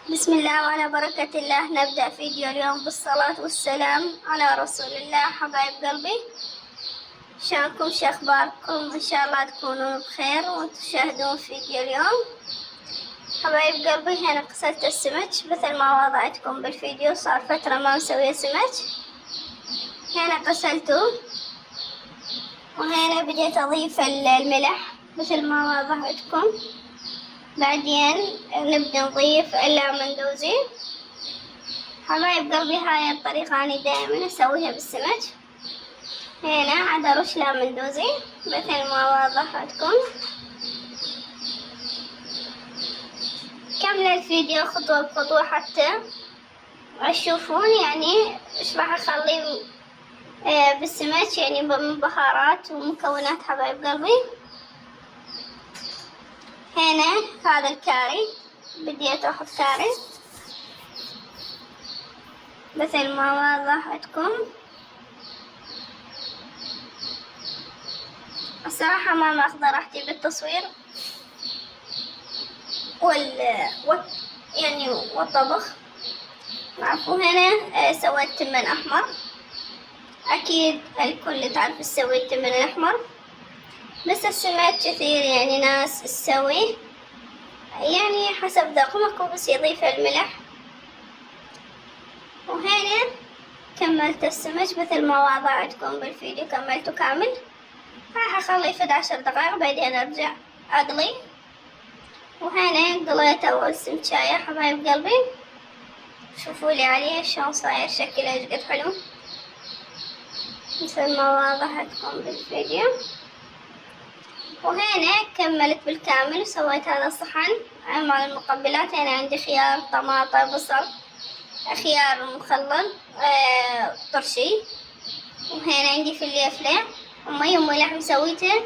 بسم الله وعلى بركة الله. نبدأ فيديو اليوم بالصلاة والسلام على رسول الله. حبايب قلبي، شلونكم؟ شو أخباركم؟ إن شاء الله تكونوا بخير وتشاهدون فيديو اليوم. حبايب قلبي، هنا غسلت السمك مثل ما وضعتكم بالفيديو، صار فترة ما مسوية سمك. هنا غسلته، وهنا بديت أضيف الملح مثل ما وضعتكم. بعدين نبدأ نضيف اللامندوزي. حبايب قلبي، هاي الطريقة أنا دائما أسويها بالسمك. هنا عاد أرش لامندوزي مثل ما وضحتكم. كمل الفيديو خطوة بخطوة حتى تشوفون يعني إيش راح أخلي بالسمك، يعني من بهارات ومكونات. حبايب قلبي، هنا هذا الكاري، بديت أحط كاري مثل ما وضحتكم. الصراحة ما ماخذة راحتي بالتصوير والطبخ. عفوا، هنا سويت تمن أحمر. أكيد الكل تعرف تسوي التمن الأحمر، بس السمك كثير يعني ناس تسوي يعني حسب ذوقهم، بس يضيف الملح. وهنا كملت السمك مثل ما وضعتكم بالفيديو، كملته كامل. راح أخليه في 10 دقائق، بعدين أرجع أقلي. وهنا قليت أول سمكاية. حبايب قلبي، شوفوا لي عليه شلون صاير شكله ايش قد حلو مثل ما وضحتكم بالفيديو. وهنا كملت بالكامل وسويت هذا الصحن مع المقبلات. هنا عندي خيار، طماطم، بصل، خيار مخلل، طرشي. وهنا عندي فليفلة ومي وملح مسويته،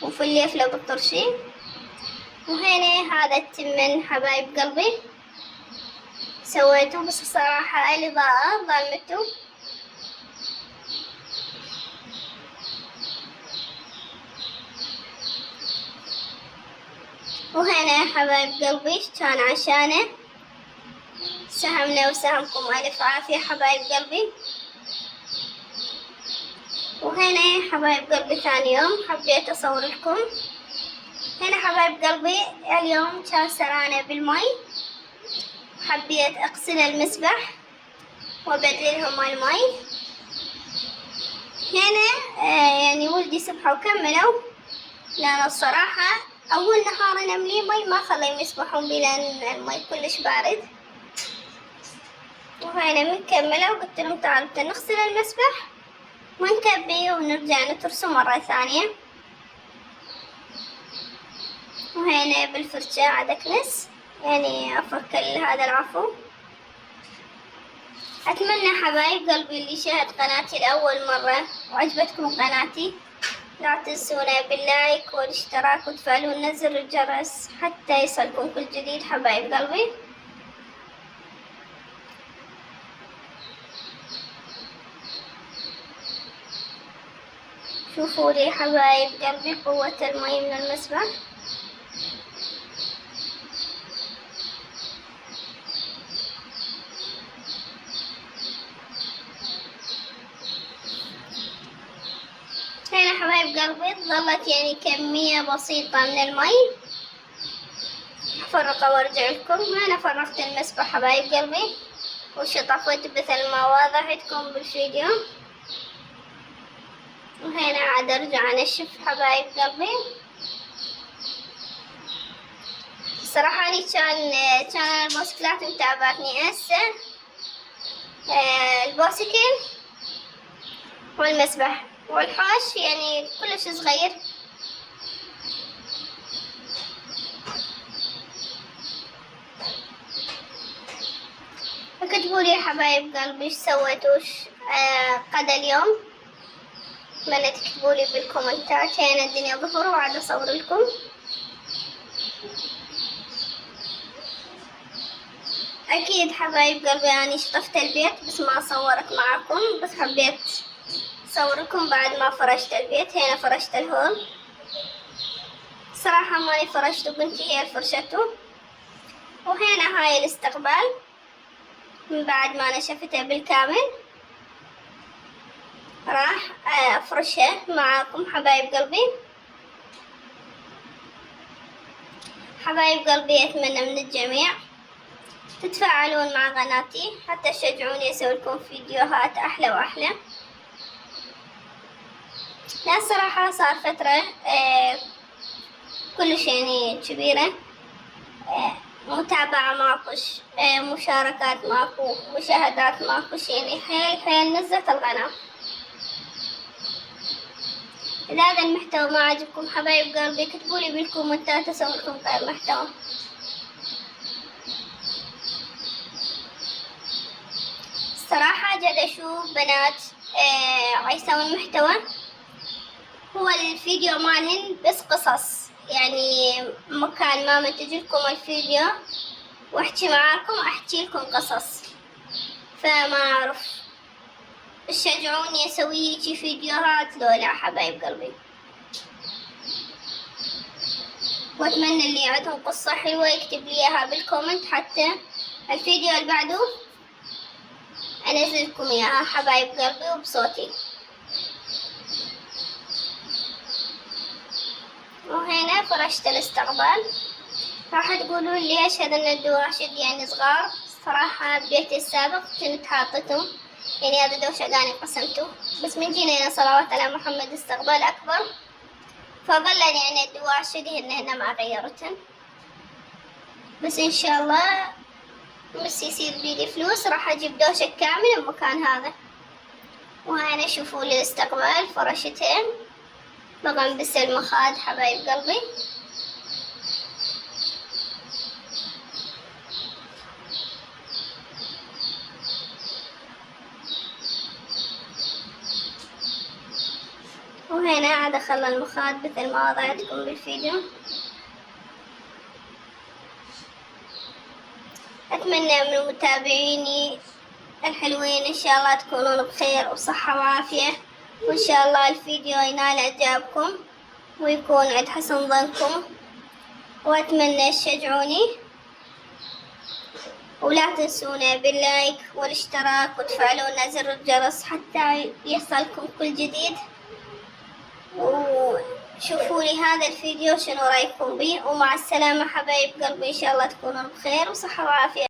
وفليفلة بالطرشي. وهنا هذا التمن. حبايب قلبي، سويته بس الصراحة الإضاءة ظلمته. وهنا حبايب قلبي كان عشانه سهمنا وسهمكم ألف عافية. حبايب قلبي، وهنا حبايب قلبي ثاني يوم حبيت أصور لكم. هنا حبايب قلبي اليوم كان سرانة بالمي، حبيت أغسل المسبح وأبدلهم المي. هنا يعني ولدي سبحوا وكملوا، لأن الصراحة أول نهار نملي مي ما خليهم يسبحون بي لأن المي كلش بارد. وهنا مكملة وقلت لهم تعالوا نغسل المسبح ونكبي ونرجع نترسه مرة ثانية. وهنا بالفرشاة عاد أكنس، يعني أفك هذا العفو. أتمنى حبايب قلبي اللي شاهد قناتي لأول مرة وعجبتكم قناتي لا تنسونا باللايك والاشتراك وتفعلون زر الجرس حتى يصلكم كل جديد. حبايب قلبي، شوفوا لي حبايب قلبي قوة المي من المسبح. هنا حبايب قلبي ظلت يعني كمية بسيطة من المي. أفرقه وارجع لكم. هنا فرغت المسبح حبايب قلبي وشطفت مثل ما وضحتكم بالفيديو. وهنا عاد أرجع أنشف حبايب قلبي. الصراحة أني كان البوسكلات متعباتني هسه، البوسكل والمسبح والحوش يعني كلش صغير. اكتبوا لي حبايب قلبي ايش سويتوش قدا اليوم. اتمنى تكتبوا لي بالكومنتات. هنا الدنيا ظهر وعاد اصور لكم. اكيد حبايب قلبي اني شطفت البيت بس ما صورت معكم، بس حبيت صوركم بعد ما فرشت البيت. هنا فرشت الهول، صراحة ماني فرشته، بنتي هي اللي فرشته. وهنا هاي الاستقبال من بعد ما نشفته بالكامل. راح أفرشه معاكم حبايب قلبي. حبايب قلبي أتمنى من الجميع تتفاعلون مع قناتي حتى تشجعوني أسوي لكم فيديوهات أحلى وأحلى. لا الصراحة صار فترة كلش يعني كبيرة متابعة ماكوش، مشاركات ماكو، مشاهدات ماكوش، يعني حيل نزلت القناة. إذا هذا المحتوى ما عجبكم حبايب قلبي اكتبولي بالكومنتات أسوي لكم غير محتوى. الصراحة جد أشوف بنات يسوون محتوى، هو الفيديو مالهن بس قصص، يعني مكان ما منتج لكم الفيديو واحكي معاكم احكي لكم قصص، فما اعرف تشجعوني اسوي هيجي فيديوهات لو لا حبايب قلبي. واتمنى اللي عندهم قصة حلوة يكتب لي اياها بالكومنت حتى الفيديو اللي بعده انزل لكم اياها حبايب قلبي وبصوتي. وهنا فرشت الاستقبال. راح تقولون ليش هذا الدواشق يعني صغار؟ صراحة ببيتي السابق كنت حاطتهم، يعني هذا دوشق أنا قسمته، بس من جينا هنا صلوات على محمد استقبال أكبر فظل يعني الدواشق هنا ما غيرتهن. بس إن شاء الله بس يصير بيدي فلوس راح أجيب دوشق كامل المكان هذا. وهنا شوفوا لي الاستقبال فرشتين طبعا بس المخاد حبايب قلبي. وهنا عاد أخلى المخاد مثل ما وضعتكم بالفيديو. أتمنى من متابعيني الحلوين إن شاء الله تكونون بخير وصحة وعافية، وإن شاء الله الفيديو ينال إعجابكم ويكون عند حسن ظنكم. وأتمنى تشجعوني ولا تنسونا باللايك والاشتراك وتفعلون زر الجرس حتى يصلكم كل جديد. وشوفوا لي هذا الفيديو شنو رايكم به. ومع السلامة حبايب قلبي، إن شاء الله تكونوا بخير وصحة وعافية.